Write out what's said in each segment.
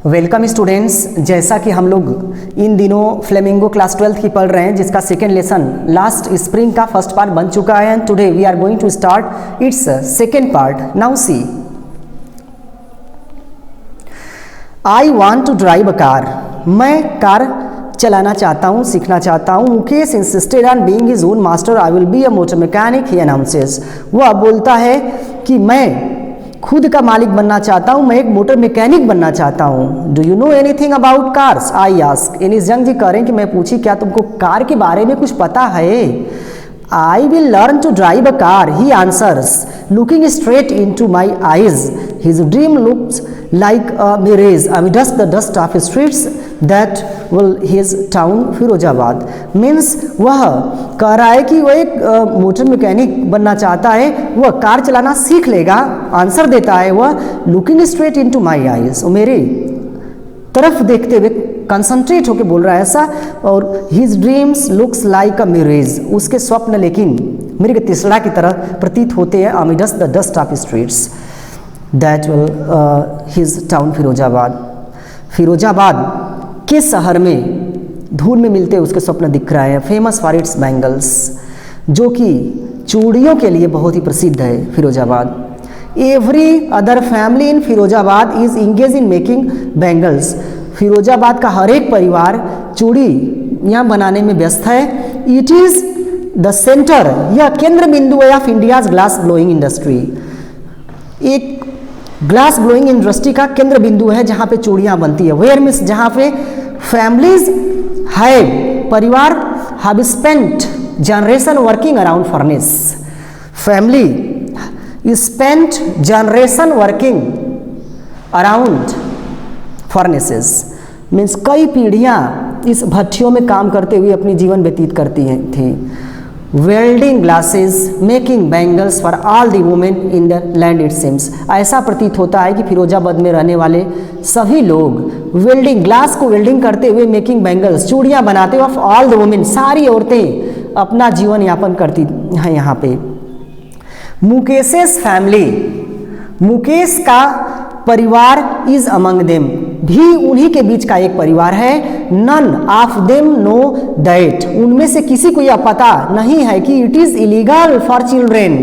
Welcome students. जैसा कि हम लोग इन दिनों फ्लेमिंगो क्लास 12th की पढ़ रहे हैं, जिसका सेकेंड लेसन लास्ट स्प्रिंग का फर्स्ट पार्ट बन चुका है and today we are going to start its second part. Now see, I want to drive a car. मैं कार चलाना चाहता हूँ, सीखना चाहता हूँ। Mukesh insisted on being his own master. I will be a motor mechanic, he announces. वह बोलता है कि मैं खुद का मालिक बनना चाहता हूँ, मैं एक मोटर मैकेनिक बनना चाहता हूँ। Do you know anything about cars? I ask. Anees Jung ji कह रहे हैं कि मैं पूछी, क्या तुमको कार के बारे में कुछ पता है? I will learn to drive a car, he answers, looking straight into my eyes. His dream looks like a mirage amidst the dust of streets that will his town Firozabad. Means वह कह रहा है कि वह एक motor mechanic बनना चाहता है, वह कार चलाना सीख लेगा। आंसर देता है वह, looking straight into my eyes, मेरे तरफ देखते हुए कंसंट्रेट होकर बोल रहा है ऐसा। और हिज ड्रीम्स लुक्स लाइक अ मिरेज, उसके स्वप्न लेकिन मृग तिसड़ा की तरह प्रतीत होते हैं। Amidst the dust of streets that will his town Firozabad. Firozabad के शहर में धूल में मिलते उसके स्वप्न दिख रहे हैं। फेमस फॉर इट्स बैंगल्स, जो कि चूड़ियों के लिए बहुत ही प्रसिद्ध है Firozabad. Every other family in Firozabad is engage in making bangles. Firozabad का हर एक परिवार चूड़ियाँ बनाने में व्यस्त है। इट इज़ द सेंटर, यह केंद्र बिंदु है of India's glass blowing industry. एक ग्लास ब्लोइंग इंडस्ट्री का केंद्र बिंदु है जहाँ पे चूड़ियाँ बनती है। वेयर मीन्स जहाँ पे फैमिलीज है, परिवार have spent generation working around furnace. Family spent generation working around furnaces, means कई पीढ़ियाँ इस भट्टियों में काम करते हुए अपनी जीवन व्यतीत करती थी। Welding glasses, making bangles for all the women in the land it seems. ऐसा प्रतीत होता है कि फिरोजाबाद में रहने वाले सभी लोग वेल्डिंग, ग्लास को वेल्डिंग करते हुए, मेकिंग बैंगल्स, चूड़ियाँ बनाते हुए, ऑफ ऑल द वुमेन, सारी औरतें अपना जीवन यापन करती हैं यहाँ पे। मुकेशेस फैमिली, मुकेश का परिवार इज अमंग देम, भी उन्हीं के बीच का एक परिवार है। None of them know that, उनमें से किसी को यह पता नहीं है कि it is illegal for children,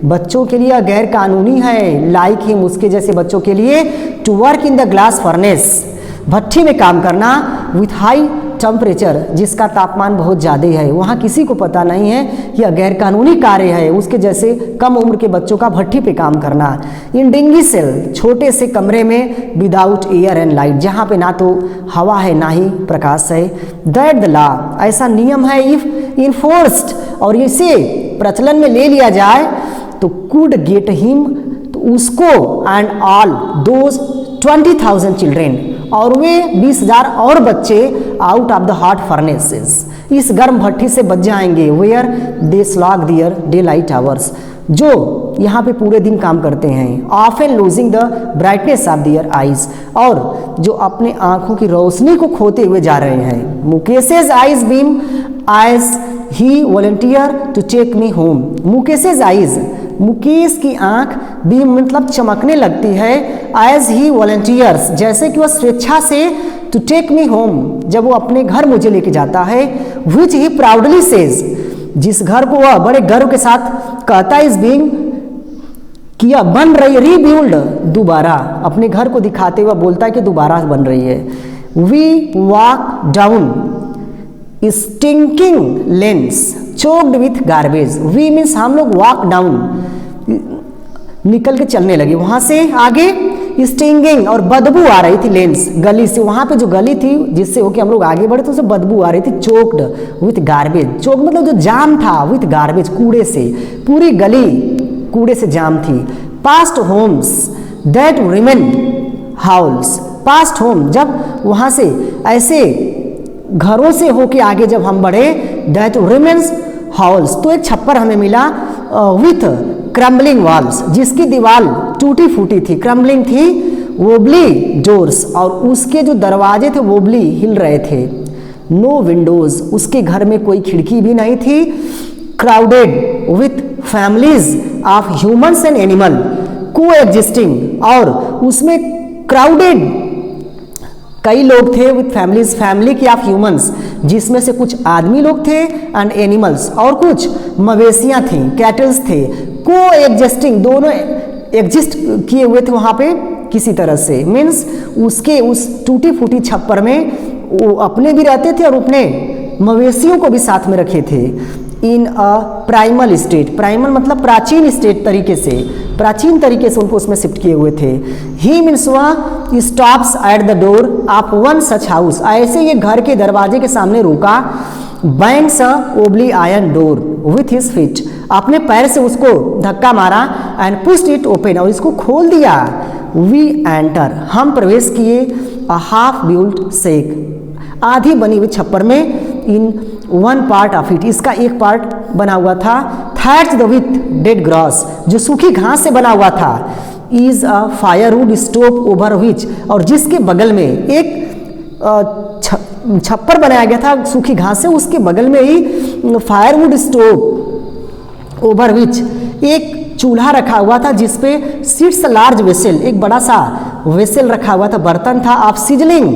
बच्चों के लिए गैर कानूनी है, लाइक हिम, उसके जैसे बच्चों के लिए, to work in the glass furnace, भट्ठी में काम करना, विथ हाई टेम्परेचर, जिसका तापमान बहुत ज़्यादा है। वहाँ किसी को पता नहीं है यह गैर कानूनी कार्य है, उसके जैसे कम उम्र के बच्चों का भट्ठी पे काम करना। इन डिंगी सेल, छोटे से कमरे में, विदाउट एयर एंड लाइट, जहाँ पे ना तो हवा है ना ही प्रकाश है। दैट द लॉ, ऐसा नियम है, इफ इन्फोर्स्ड, और इसे प्रचलन में ले लिया जाए तो कुड गेट हिम, तो उसको एंड ऑल दोज 20,000 चिल्ड्रेन, और वे 20,000 और बच्चे out of the hot furnaces, इस गर्म भट्टी से बच जाएंगे। Where they slog their daylight hours, जो यहाँ पे पूरे दिन काम करते हैं। Often losing the brightness of their eyes, और जो अपने आंखों की रोशनी को खोते हुए जा रहे हैं। Mukesh's eyes beam as he volunteer to take me home. Mukesh's eyes, Mukesh की आंख बीम मतलब चमकने लगती है, एज ही वॉलंटियर्स, जैसे कि वह स्वेच्छा से, टू टेक मी होम, जब वो अपने घर मुझे लेके जाता है। विच ही प्राउडली सेज, जिस घर को वह बड़े गर्व के साथ कहता है, इज बीइंग, किया बन रही, रीबिल्ड, दोबारा, अपने घर को दिखाते हुए बोलता है कि दोबारा बन रही है। We walk down stinking lanes choked with garbage. We means हम लोग वॉक डाउन, निकल के चलने लगे वहाँ से आगे। स्टिंगिंग, और बदबू आ रही थी लेंस, गली से, वहाँ पे जो गली थी जिससे होके हम लोग आगे बढ़े तो उससे बदबू आ रही थी। चोक्ड विथ गार्बेज, चोक मतलब जो जाम था, विथ गार्बेज, कूड़े से, पूरी गली कूड़े से जाम थी। Past homes that remain hovels, past home, जब वहाँ से ऐसे घरों से होके आगे जब हम बढ़े, दैट रिमेन्स हाउल्स, तो एक छप्पर हमें मिला, विथ क्रम्बलिंग वॉल्स, जिसकी दीवार टूटी फूटी थी, क्रम्बलिंग थी, वोबली डोर्स, और उसके जो दरवाजे थे वोबली, हिल रहे थे। नो विंडोज, उसके घर में कोई खिड़की भी नहीं थी। Crowded with families of humans and animal को एग्जिस्टिंग, और उसमें क्राउडेड कई लोग थे विथ फैमिलीज, फैमिली की ऑफ ह्यूमंस, जिसमें से कुछ आदमी लोग थे एंड एनिमल्स, और कुछ मवेशियां थी, कैटल्स थे, को एग्जिस्टिंग, दोनों एग्जिस्ट किए हुए थे वहाँ पे किसी तरह से। मीन्स उसके उस टूटी फूटी छप्पर में वो अपने भी रहते थे और अपने मवेशियों को भी साथ में रखे थे। इन अ प्राइमल स्टेट, प्राइमल मतलब प्राचीन स्टेट तरीके से, प्राचीन तरीके से उनको उसमें शिफ्ट किए हुए थे। ही मीन्स वह stops at the door of one such house, ऐसे ये घर के दरवाजे के सामने रुका। Bangs a ओबली iron door with his feet, अपने पैर से उसको धक्का मारा एंड पुश्ड इट ओपन, और इसको खोल दिया। वी एंटर, हम प्रवेश किए। अ हाफ बिल्ट शेक, आधी बनी हुई छप्पर में। In one part of it, इसका एक पार्ट बना हुआ था। थैट्ड विथ डेड ग्रास, जो सूखी घास से बना हुआ था। Is a firewood stove over which, और जिसके बगल में एक छप्पर बनाया गया था सूखी घास से, उसके बगल में ही फायरवुड स्टोव ओवर विच, एक चूल्हा रखा हुआ था जिसपे सीट्स लार्ज वेसल, एक बड़ा सा वेसल रखा हुआ था, बर्तन था ऑफ सिजलिंग,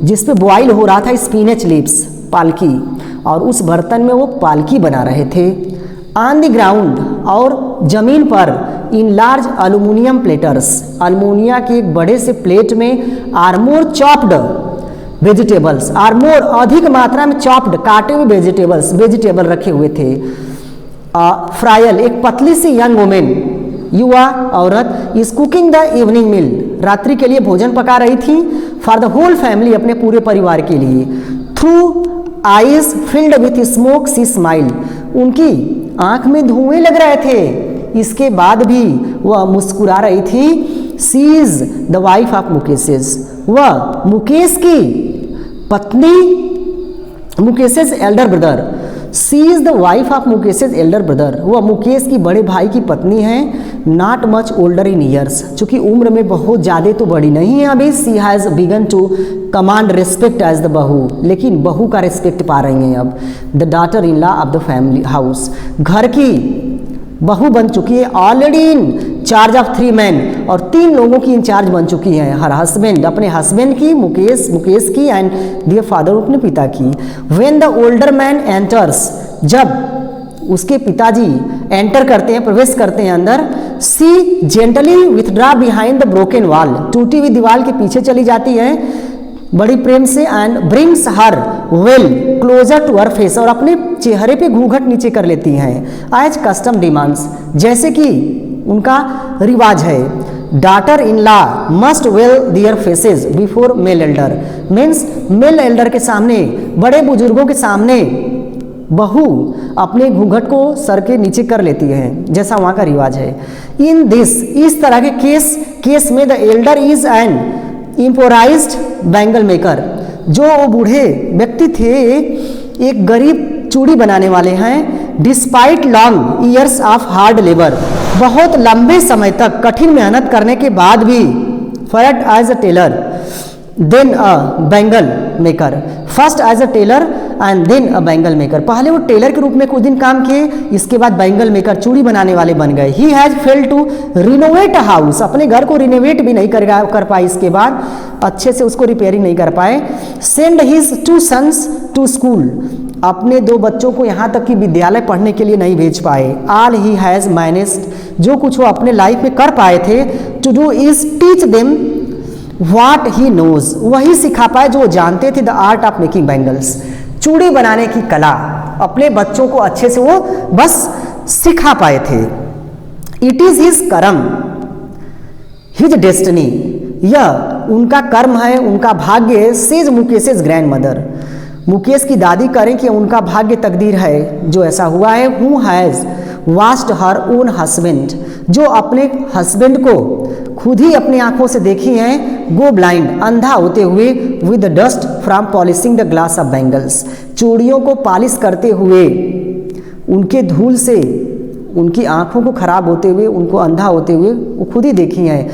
जिसपे बॉइल हो रहा था स्पिनच लीव्स, पालकी, और उस बर्तन में वो पालकी बना रहे थे। ऑन द ग्राउंड, और जमीन पर, in large aluminium platters, aluminium के एक बड़े से प्लेट में are more chopped vegetables, are more अधिक मात्रा में चॉप्ड काटे हुए वेजिटेबल रखे हुए थे। फ्रायल, एक पतली सी यंग वुमेन, युवा औरत, इज कुकिंग द इवनिंग मील, रात्रि के लिए भोजन पका रही थी। फॉर द होल फैमिली, अपने पूरे परिवार के लिए। Through eyes filled with smoke she smile, उनकी आंख में धुएं लग रहे थे, इसके बाद भी वह मुस्कुरा रही थी। She is the wife of Mukesh's, वह मुकेश की पत्नी, Mukesh's elder brother. She is the wife of Mukesh's elder brother, वह मुकेश की बड़े भाई की पत्नी है। Not much older in years, चूंकि उम्र में बहुत ज़्यादा तो बड़ी नहीं है अभी। She has begun to command respect as the bahu, लेकिन बहू का रिस्पेक्ट पा रही हैं अब। The daughter in law of the family house, घर की बहू बन चुकी है। Already in charge of 3 man, और 3 लोगों की इंचार्ज बन चुकी है। हर हस्बैंड, अपने हस्बैंड की, मुकेश की, एंड दियर फादर, अपने पिता की। When the older man enters, जब उसके पिताजी एंटर करते हैं, प्रवेश करते हैं अंदर। She gently withdraw behind the broken wall, टूटी हुई दीवार के पीछे चली जाती है बड़ी प्रेम से। And brings her veil closer to her face, और अपने चेहरे पे घूंघट नीचे कर लेती हैं। एज कस्टम डिमांड्स, जैसे कि उनका रिवाज है। Daughter in law must veil their faces before male elder, means male elder के सामने, बड़े बुजुर्गों के सामने बहू अपने घूंघट को सर के नीचे कर लेती है, जैसा वहाँ का रिवाज है। इन दिस, इस तरह के केस में the elder is an impoverished bangle maker, जो वो बूढ़े व्यक्ति थे एक गरीब चूड़ी बनाने वाले हैं। Despite long years of hard labour, बहुत लंबे समय तक कठिन मेहनत करने के बाद भी। First as a tailor then a bangle maker, first as a tailor and then a bangle maker, पहले वो टेलर के रूप में कुछ दिन काम किए, इसके बाद बैंगल मेकर, चूड़ी बनाने वाले बन गए। He has failed to renovate a house, अपने घर को रिनोवेट भी नहीं कर पाए, इसके बाद अच्छे से उसको रिपेयरिंग नहीं कर पाए। Send his 2 sons to school, अपने 2 बच्चों को यहाँ तक कि विद्यालय पढ़ने के लिए नहीं भेज पाए। ऑल ही हैज़ मैनेज्ड, जो कुछ वो अपने लाइफ में कर पाए थे, to do is teach them what he knows, वही सिखा पाए जो वो जानते थे। The art of making bangles, चूड़ी बनाने की कला अपने बच्चों को अच्छे से वो बस सिखा पाए थे। इट इज हिज कर्म, हिज डेस्टिनी, यह उनका कर्म है, उनका भाग्य है। सेज मुकेशेस ग्रैंड मदर, मुकेश की दादी करें कि उनका भाग्य तकदीर है जो ऐसा हुआ है। Who has vast her own husband, जो अपने हस्बैंड को खुद ही अपनी आंखों से देखी हैं। गो ब्लाइंड, अंधा होते हुए। With dust from polishing the glass of bangles, चूड़ियों को पॉलिश करते हुए उनके धूल से उनकी आंखों को खराब होते हुए, उनको अंधा होते हुए वो खुद ही देखी हैं।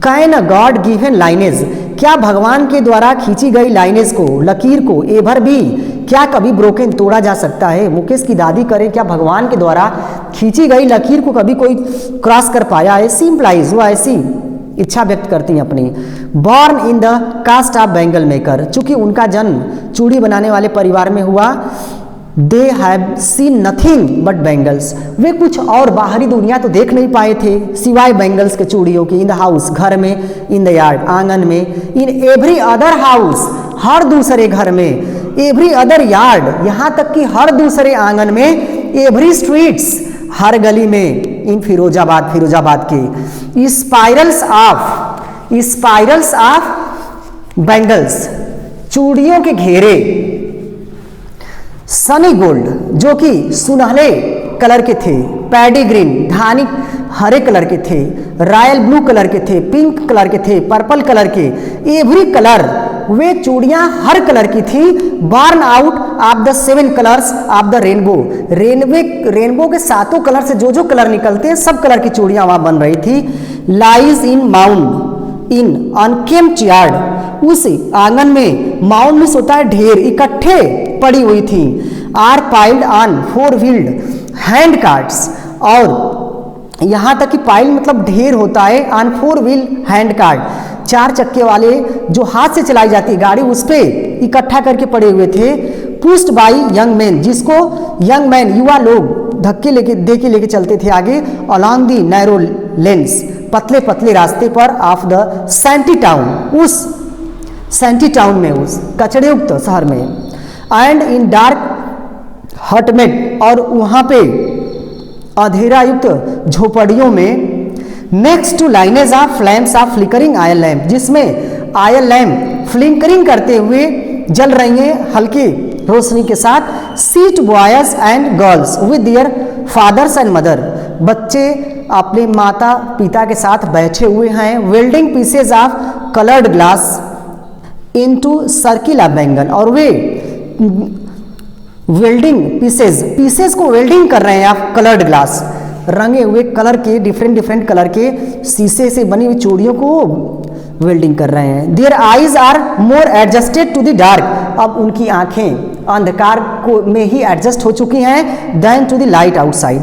Can a God given lineage, क्या भगवान के द्वारा खींची गई लाइनेज को, लकीर को, एवर भी क्या कभी ब्रोकन, तोड़ा जा सकता है। मुकेश की दादी करें, क्या भगवान के द्वारा खींची गई लकीर को कभी कोई क्रॉस कर पाया है। सी इम्प्लाइज, वो ऐसी इच्छा व्यक्त करती हैं अपनी। Born in the caste of bangle maker, चूंकि उनका जन्म चूड़ी बनाने वाले परिवार में हुआ, they have seen nothing but bangles, वे कुछ और बाहरी दुनिया तो देख नहीं पाए थे सिवाय बैंगल्स के, चूड़ियों की। इन द हाउस, घर में, इन द यार्ड, आंगन में, इन एवरी अदर हाउस, हर दूसरे घर में, एवरी अदर यार्ड, यहाँ तक कि हर दूसरे आंगन में, एवरी स्ट्रीट्स, हर गली में, इन फिरोजाबाद, फिरोजाबाद के, स्पाइरल्स ऑफ बैंगल्स, चूड़ियों के घेरे, सनी गोल्ड, जो कि सुनहले कलर के थे, पैडी ग्रीन, धानी हरे कलर के थे, रॉयल ब्लू कलर के थे, पिंक कलर के थे, पर्पल कलर के, एवरी कलर, वे चूड़ियां हर कलर की थी। Born out of the 7 colours of the rainbow, rainbow के 7 कलर से जो जो कलर निकलते हैं सब कलर की चूड़ियां वहां बन रही थी। Lies in mound in unkempt yard, उस आंगन में, माउंड में सोता है ढेर, इकट्ठे पड़ी हुई थी। Are piled on 4 wheeled hand carts, और यहाँ तक कि पाइल मतलब ढेर होता है, ऑन 4 व्हील हैंड कार्ट, 4 चक्के वाले जो हाथ से चलाई जाती है गाड़ी, उस पे इकट्ठा करके पड़े हुए थे। पुश्ड बाई यंग मैन, जिसको यंग मैन, युवा लोग धक्के लेके चलते थे आगे, अलॉन्ग दी नैरो लेंस, पतले पतले रास्ते पर, ऑफ द सैंटी टाउन, उस सैंटी टाउन में, उस कचड़ेयुक्त शहर में, एंड इन डार्क हटमेट, और वहाँ पे अंधेरा युक्त झोपड़ियों में, next to lineage of flames of flickering oil lamp, जिसमें आयल लैम्प फ्लिकरिंग करते हुए जल रही हैं हल्की रोशनी के साथ। Sit boys and girls with their fathers and mother, बच्चे अपने माता पिता के साथ बैठे हुए हैं। Welding pieces of coloured glass into circle of bangle, और वे वेल्डिंग पीसेस को वेल्डिंग कर रहे हैं आप, कलर्ड ग्लास, रंगे हुए कलर के, डिफरेंट कलर के शीशे से बनी हुई चूड़ियों को वेल्डिंग कर रहे हैं। Their eyes are more adjusted to the dark, अब उनकी आंखें अंधकार को में ही एडजस्ट हो चुकी हैं, than to the light outside,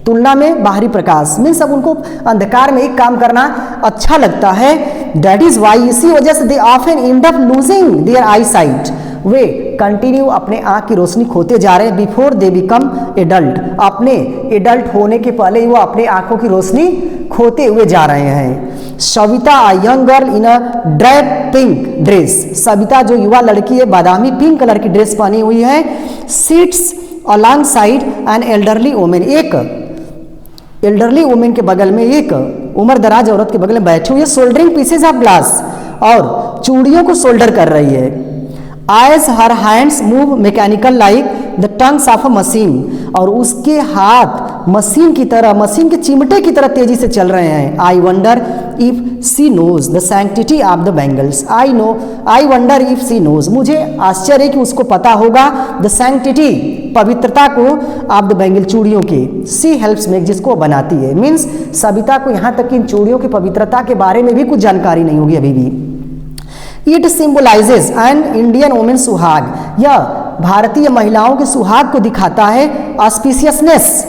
तुलना में बाहरी प्रकाश में। सब उनको अंधकार में एक काम करना अच्छा लगता है। दैट इज वाई, इसी वजह से they often end up losing their eyesight, वे कंटिन्यू अपने आंख की रोशनी खोते जा रहे हैं। बिफोर दे बिकम एडल्ट, अपने एडल्ट होने के पहले ही वो अपने आंखों की रोशनी खोते हुए जा रहे हैं। Savita a young girl in a drive pink dress, Savita जो युवा लड़की है बादामी पिंक कलर की ड्रेस पहनी हुई है। Seats along side an elderly women, एक एल्डरली वुमेन के बगल में एक उम्र दराज औरत के बगल में बैठी हुई है। सोल्डरिंग पीसेज ऑफ ग्लास, और चूड़ियों को सोल्डर कर रही है। As her hands move mechanical like the tongues of a machine, और उसके हाथ मशीन की तरह, मशीन के चिमटे की तरह तेजी से चल रहे हैं। I wonder if she knows the sanctity of the bangles, I wonder if she knows, मुझे आश्चर्य है कि उसको पता होगा the sanctity, पवित्रता को, of the bangle, चूड़ियों की। She helps make, जिसको बनाती है, मीन्स सविता को यहाँ तक कि इन चूड़ियों की पवित्रता के बारे में भी कुछ जानकारी नहीं होगी अभी भी। It symbolises an Indian women सुहाग, यह भारतीय महिलाओं के सुहाग को दिखाता है। ऑस्पिशियसनेस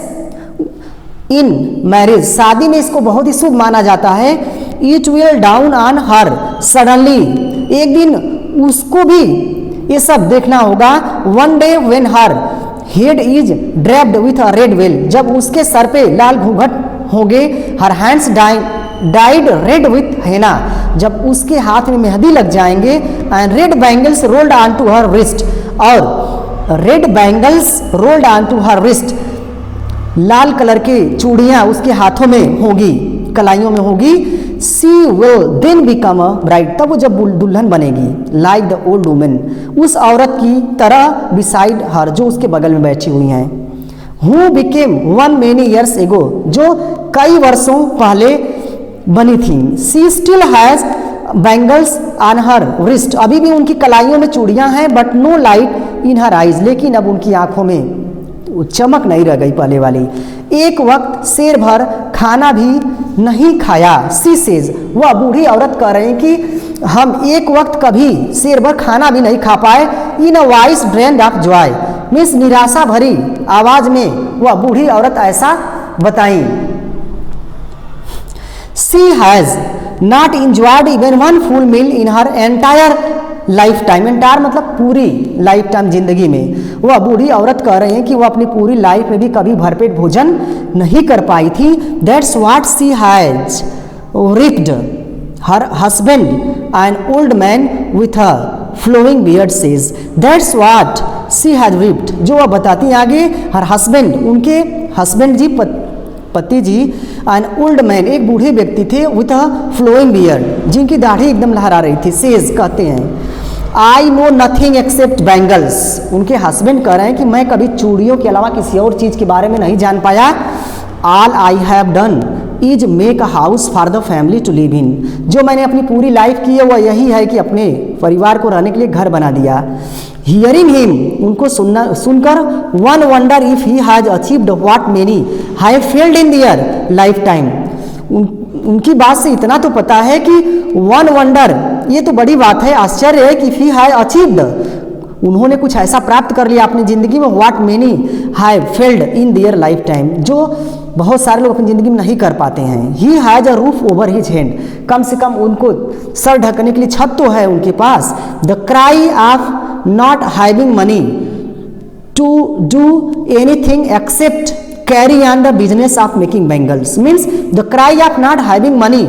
इन मैरिज, शादी में इसको बहुत ही शुभ माना जाता है। It will dawn on her suddenly, एक दिन उसको भी ये सब देखना होगा। One day when her head is draped with a red veil, जब उसके सर पे लाल घूंघट होंगे। Her hands dyed red with henna, जब उसके हाथ में मेहंदी लग जाएंगे। And red bangles rolled onto her wrist, और red bangles rolled onto her wrist, लाल कलर के चूड़ियां उसके हाथों में होगी, कलाइयों में होगी। She will then become a bride, तब वो जब दुल्हन बनेगी। लाइक द ओल्ड वुमेन, उस औरत की तरह, बिसाइड हर, जो उसके बगल में बैठी हुई हैं। Who became one many years ago, जो कई वर्षों पहले बनी थी। She still has bangles on her wrist, अभी भी उनकी कलाइयों में चूड़ियां हैं। But no light in her eyes, लेकिन अब उनकी आंखों में चमक नहीं रह गई पहले वाली। एक वक्त शेर भर खाना भी नहीं खाया। सी सेज, वह बूढ़ी औरत कह रहे हैं कि हम एक वक्त कभी शेर भर खाना भी नहीं खा पाए। In a voice drained of joy, means निराशा भरी आवाज में वह बूढ़ी औरत ऐसा बताई। She has not enjoyed even one full meal in her entire life time. Entire मतलब पूरी लाइफ टाइम जिंदगी में। वह बूढ़ी औरत कह रहे हैं कि वह अपनी पूरी लाइफ में भी कभी भरपेट भोजन नहीं कर पाई थी। That's what she has reaped her husband an old man with a flowing beard says. That's what she has reaped, जो वह बताती हैं आगे, हर हस्बैंड, उनके हस्बैंड जी, पति जी, एन ओल्ड मैन, एक बूढ़े व्यक्ति थे, विथ अ फ्लोइंग बियर्ड, जिनकी दाढ़ी एकदम लहरा रही थी। सेज कहते हैं I know nothing accept bangles, उनके हस्बैंड कह रहे हैं कि मैं कभी चूड़ियों के अलावा किसी और चीज़ के बारे में नहीं जान पाया। All I have done is make a house for the family to live in, जो मैंने अपनी पूरी लाइफ की है वह यही है कि अपने परिवार को रहने के लिए घर बना दिया। हियरिंग हिम, उनको सुनकर one wonder if he has achieved what many have failed in their lifetime. उनकी बात से इतना तो पता है कि वन वंडर, ये तो बड़ी बात है, आश्चर्य है कि इफ ही हैज अचीव्ड, उन्होंने कुछ ऐसा प्राप्त कर लिया अपनी ज़िंदगी में, what many have failed in their lifetime, जो बहुत सारे लोग अपनी ज़िंदगी में नहीं कर पाते हैं। He has a roof over his head, कम से कम उनको सर ढकने के लिए छत तो है उनके पास। The cry of not having money to do anything except carry on the business of making bangles means the cry of not having money,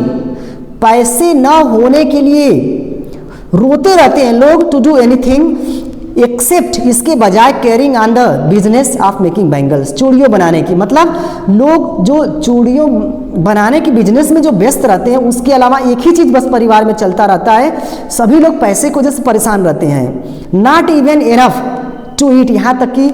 पैसे न होने के लिए रोते रहते हैं लोग, टू डू एनीथिंग एक्सेप्ट, इसके बजाय carrying on the business of making bangles, चूड़ियों बनाने की, मतलब लोग जो चूड़ियों बनाने की बिजनेस में जो व्यस्त रहते हैं, उसके अलावा एक ही चीज़ बस परिवार में चलता रहता है, सभी लोग पैसे को जैसे परेशान रहते हैं। Not even enough to eat, यहाँ तक कि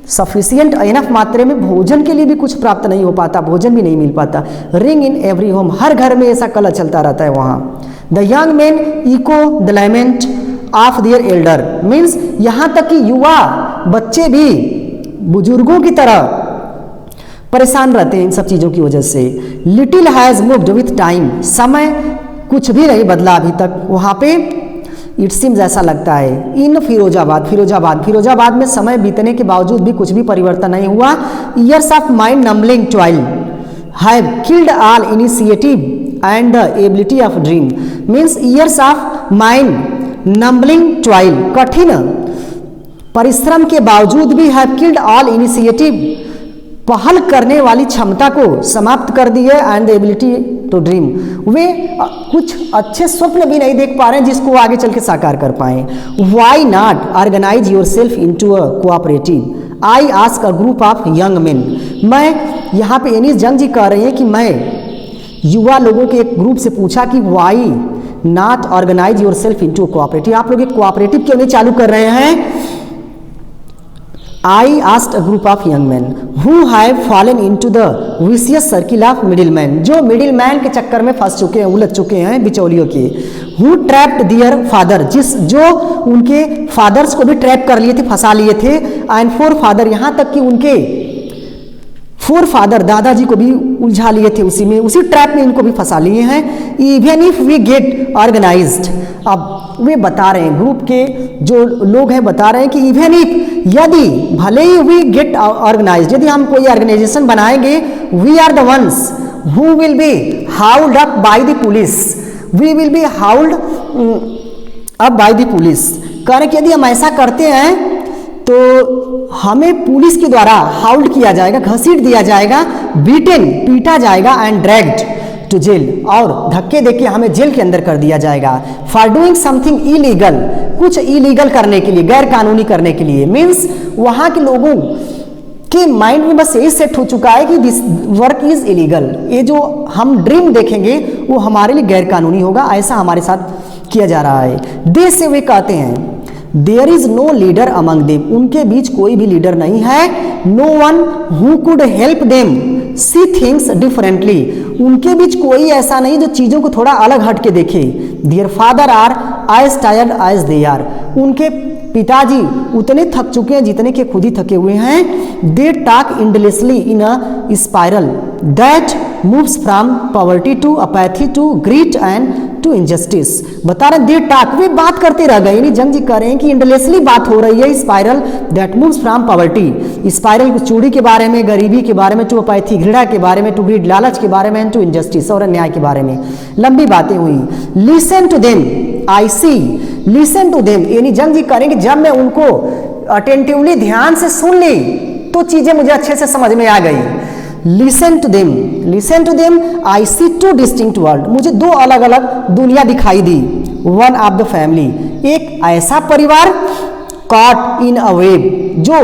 सफिशियंट इनफ मात्रा में भोजन के लिए भी कुछ प्राप्त नहीं हो पाता, भोजन भी नहीं मिल पाता। रिंग इन एवरी होम, हर घर में ऐसा कलह चलता रहता है वहाँ। The young man echo the lament of their elder means, यहाँ तक कि युवा बच्चे भी बुजुर्गों की तरह परेशान रहते हैं इन सब चीज़ों की वजह से। Little has moved with time, समय कुछ भी नहीं बदला अभी तक वहाँ पे, इट सीम्स ऐसा लगता है। इन फिरोजाबाद में समय बीतने के बावजूद भी कुछ भी परिवर्तन नहीं हुआ। Years of mind numbing toil have killed all initiative and the ability of dream means, years of mind numbing toil, कठिन परिश्रम के बावजूद भी हैव किल्ड ऑल इनिशिएटिव, पहल करने वाली क्षमता को समाप्त कर दी है, and the ability to dream, वे कुछ अच्छे स्वप्न भी नहीं देख पा रहे हैं जिसको आगे चल के साकार कर पाए। Why not organise yourself into a cooperative, I ask a group of young men, मैं यहाँ पे एनीस जंग जी कह रहे हैं कि मैं युवा लोगों के एक ग्रुप से पूछा कि why not organise yourself into cooperative, आप लोग एक कोऑपरेटिव क्यों नहीं चालू कर रहे हैं। I asked a group of young men who have fallen into the vicious circle of middlemen, जो middleman के चक्कर में फंस चुके हैं, उलझ चुके हैं बिचौलियों के। Who trapped their father, जो उनके फादर्स को भी ट्रैप कर लिए थे, फंसा लिए थे। and forefather, यहाँ तक कि उनके फोरफादर दादाजी को भी उलझा लिए थे उसी में, उसी ट्रैप में इनको भी फंसा लिए हैं। Even if we get organised, अब वे बता रहे हैं, ग्रुप के जो लोग हैं बता रहे हैं कि इवन इफ, यदि भले ही वी गेट ऑर्गेनाइज्ड, यदि हम कोई ऑर्गेनाइजेशन बनाएंगे, we are the ones who will be hauled up by the police, we will be hauled up by the police. कह रहे कि यदि हम ऐसा करते हैं तो हमें पुलिस के द्वारा हाउल्ड किया जाएगा, घसीट दिया जाएगा, बीटन, पीटा जाएगा, एंड ड्रैग्ड टू जेल, और धक्के देके हमें जेल के अंदर कर दिया जाएगा। फॉर डूइंग समथिंग इलीगल, कुछ इलीगल करने के लिए, गैर कानूनी करने के लिए। मीन्स वहाँ के लोगों के माइंड में बस यही सेट हो चुका है कि दिस वर्क इज इलीगल, ये जो हम ड्रीम देखेंगे वो हमारे लिए गैर कानूनी होगा, ऐसा हमारे साथ किया जा रहा है। देश से वे कहते हैं there is no leader among them, उनके बीच कोई भी लीडर नहीं है। No one who could help them see things differently, उनके बीच कोई ऐसा नहीं जो चीज़ों को थोड़ा अलग हट के देखे। Their father are as tired as they are, उनके पिताजी उतने थक चुके हैं जितने के खुद ही थके हुए हैं। They talk endlessly in a spiral that moves from poverty to apathy to greed and to injustice. बता रहे दे टाक, वे बात करते रह गए। यानी जंग जी कह रहे हैं कि इंडलेसली बात हो रही है spiral that moves from poverty, spiral चूड़ी के बारे में, गरीबी के बारे में, टू अपैथी घृणा के बारे में, टू ग्रीड लालच के बारे में, टू इनजस्टिस और अन्याय के बारे में। लंबी बातें हुई। Listen to them I see, listen to them यानी जंग जी कह रहे हैं कि जब मैं उनको अटेंटिवली ध्यान से सुन ली तो चीजें मुझे अच्छे से समझ में आ गई। Listen to them I see two distinct world, मुझे दो अलग अलग दुनिया दिखाई दी। वन ऑफ द फैमिली, एक ऐसा परिवार, कॉट इन अ वेब, जो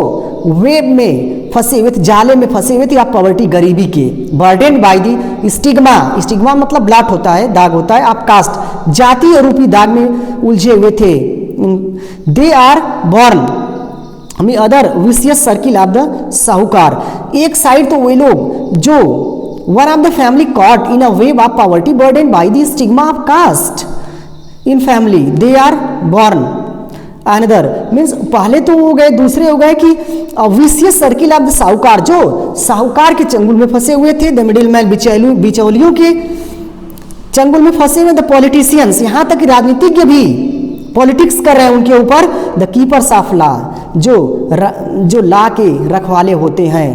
वेब में फंसे हुए थे, जाले में फंसे हुए थे आप पॉवर्टी गरीबी के। बर्डेन्ड बाय दी स्टिग्मा, स्टिग्मा मतलब ब्लॉट होता है, दाग होता है। आप कास्ट, जातीय रूपी दाग में उलझे हुए थे। दे आर बॉर्न हमें other vicious circle of the sahukar, एक साइड तो वे लोग जो one of the family caught in a web of poverty burden by the stigma of caste in family, they are born. Another means पहले तो हो गए, दूसरे हो गए कि विशियस सर्किल ऑफ द साहूकार, जो साहूकार के चंगुल में फंसे हुए थे। द मिडिल मैन, बिचौलियों के चंगुल में फंसे हुए। द पॉलिटिशियंस, यहाँ तक राजनीतिज्ञ भी पॉलिटिक्स कर रहे हैं उनके ऊपर। द कीपर्स ऑफ लॉ, जो लॉ के रखवाले होते हैं।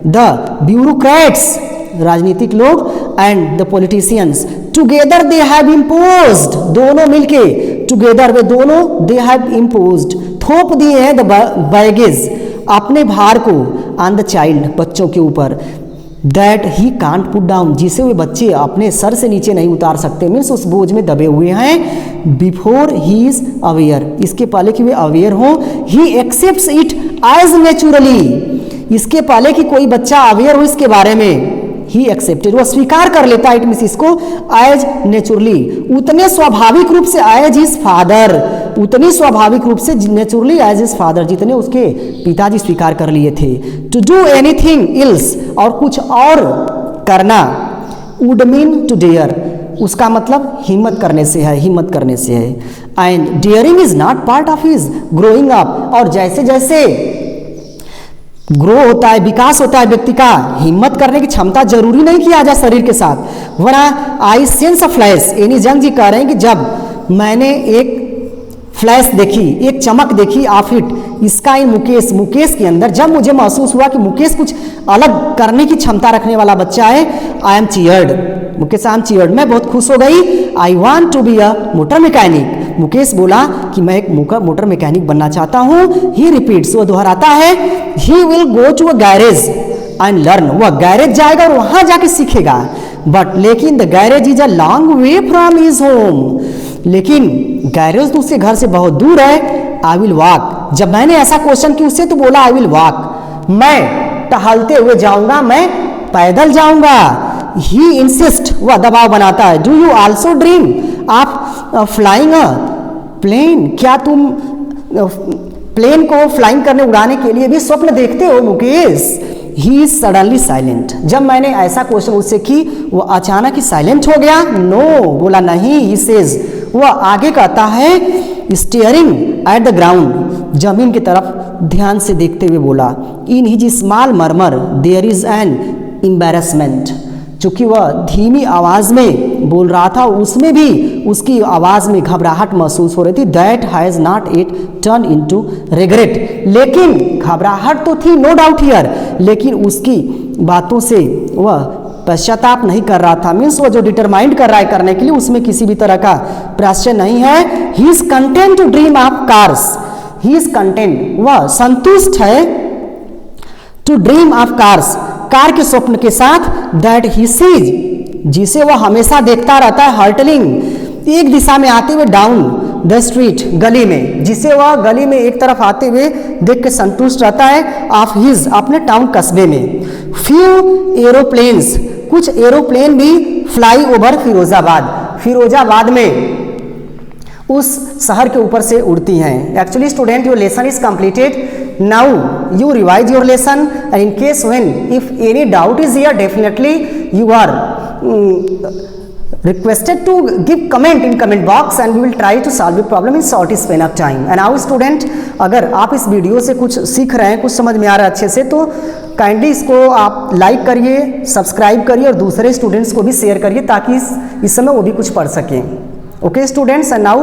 द ब्यूरोक्रेट्स, राजनीतिक लोग। And the politicians together they have imposed, दोनों मिलके टुगेदर वे दोनों दे हैव इम्पोज्ड, थोप दिए हैं द बैगेज, अपने भार को ऑन द चाइल्ड, बच्चों के ऊपर। That he can't put down, जिसे वे बच्चे अपने सर से नीचे नहीं उतार सकते, मीन्स उस बोझ में दबे हुए हैं। बिफोर ही इज अवेयर, इसके पहले कि वे अवेयर हों। ही एक्सेप्ट्स इट एज नेचुरली, इसके पहले कि कोई बच्चा अवेयर हो इसके बारे में। ही एक्सेप्टेड, वो स्वीकार कर लेता है मिस इसको एज नेचुरली, उतने स्वाभाविक रूप से एज हिज फादर, उतनी स्वाभाविक रूप से नेचुरली एज हिज फादर, जितने उसके पिताजी स्वीकार कर लिए थे। टू डू एनीथिंग इल्स, और कुछ और करना। वुड मीन टू डेयर, उसका मतलब हिम्मत करने से है, हिम्मत करने से है। And daring is not part of his growing up, और जैसे जैसे ग्रो होता है, विकास होता है व्यक्ति का, हिम्मत करने की क्षमता जरूरी नहीं कि आ जाए शरीर के साथ। वरना आई सेंस अ फ्लैश, यानी जंग जी कह रहे हैं कि जब मैंने एक फ्लैश देखी, एक चमक देखी ऑफ इट, इसका इन मुकेश के अंदर जब मुझे महसूस हुआ कि मुकेश कुछ अलग करने की क्षमता रखने वाला बच्चा है। I am cheered, Mukesh I am cheered, मैं बहुत खुश हो गई। I want to be a motor mechanic, Mukesh बोला कि मैं एक मोटर मैकेनिक बनना चाहता हूँ। ही रिपीट्स, वो दोहराता है। He will go to a garage and learn, वह गैरेज जाएगा और वहां जाके सीखेगा। बट लेकिन the garage is a long way from his home, लेकिन गैरेज तो उसके घर से बहुत दूर है। आई विल वॉक, जब मैंने ऐसा क्वेश्चन किया उससे तो बोला आई विल वॉक, मैं टहलते हुए जाऊंगा, मैं पैदल जाऊंगा। ही इंसिस्ट, वह दबाव बनाता है। Do you also dream of flying a plane, क्या तुम प्लेन को फ्लाइंग करने, उड़ाने के लिए भी स्वप्न देखते हो Mukesh? He is suddenly silent, जब मैंने ऐसा क्वेश्चन उससे की वो अचानक ही साइलेंट हो गया। नो, बोला नहीं। ही सेज, वह आगे कहता है स्टेयरिंग एट द ग्राउंड, जमीन की तरफ ध्यान से देखते हुए बोला। In his small murmur there is an embarrassment, चूंकि वह धीमी आवाज में बोल रहा था, उसमें भी उसकी आवाज में घबराहट महसूस हो रही थी। That has not it turn into regret, लेकिन घबराहट तो थी, नो डाउट हियर, लेकिन उसकी बातों से वह पश्चाताप नहीं कर रहा था। मीन्स वो जो डिटरमाइंड कर रहा है करने के लिए, उसमें किसी भी तरह का प्राश्चय नहीं है। He is content to dream of cars, he is content, वह संतुष्ट है to dream of cars, car के स्वप्न के साथ। दैट ही सीज, जिसे वह हमेशा देखता रहता है, हर्टलिंग, एक दिशा में आते हुए, डाउन द स्ट्रीट, गली में, जिसे वह गली में एक तरफ आते हुए देख के संतुष्ट रहता है। ऑफ हिज, अपने टाउन कस्बे में। फ्यू एरोप्लेन्स, कुछ एरोप्लेन भी फ्लाई ओवर फिरोजाबाद, फिरोजाबाद में उस शहर के ऊपर से उड़ती हैं। Actually student, your lesson is completed, now you revise your lesson and in case when if any doubt is here, definitely you are requested to give comment in comment box and we will try to solve the problem in short span of time. And now student, अगर आप इस video से कुछ सीख रहे हैं, कुछ समझ में आ रहा है अच्छे से, तो काइंडली इसको आप लाइक करिए, सब्सक्राइब करिए और दूसरे स्टूडेंट्स को भी शेयर करिए ताकि इस समय वो भी कुछ पढ़ सकें। Okay students, and now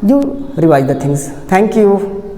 you revise the things. Thank you.